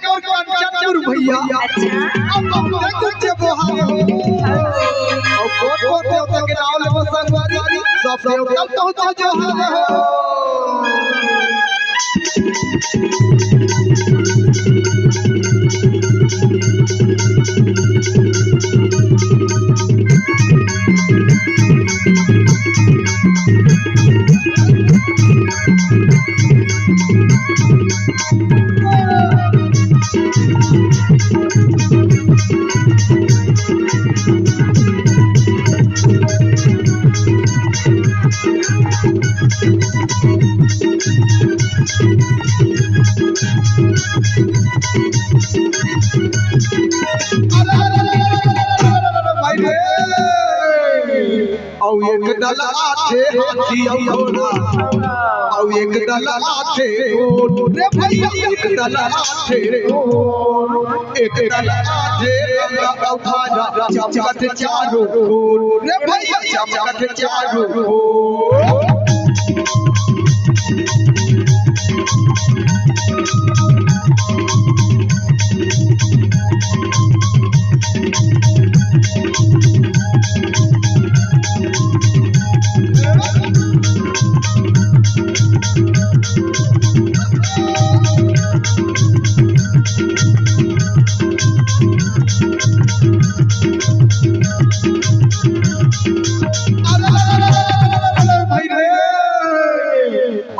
भैया अब कुछ बोहारे हो और कोट के नाम ले संगवारी सब देवता तो जो हारे हो एक दल आठे हाथी और एक दल आठे रे भैया एक दल आठे एक दल आठे उठा चमकत चारों रे भैया चमकत चारों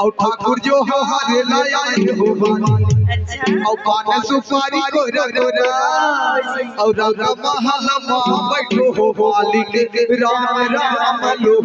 और ठाकुर जो हमारे लाए हो और पान सुपारी को रगोरा और रंग महल में बैठो हो मालिक राम राम लो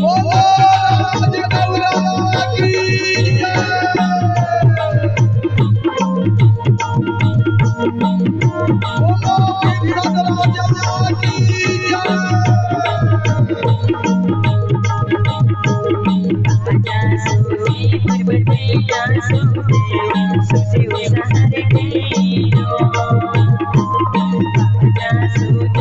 Oh बोलो गिरिराज राजा की जय। सुदेव सहारे तेरो, राजा सुदेव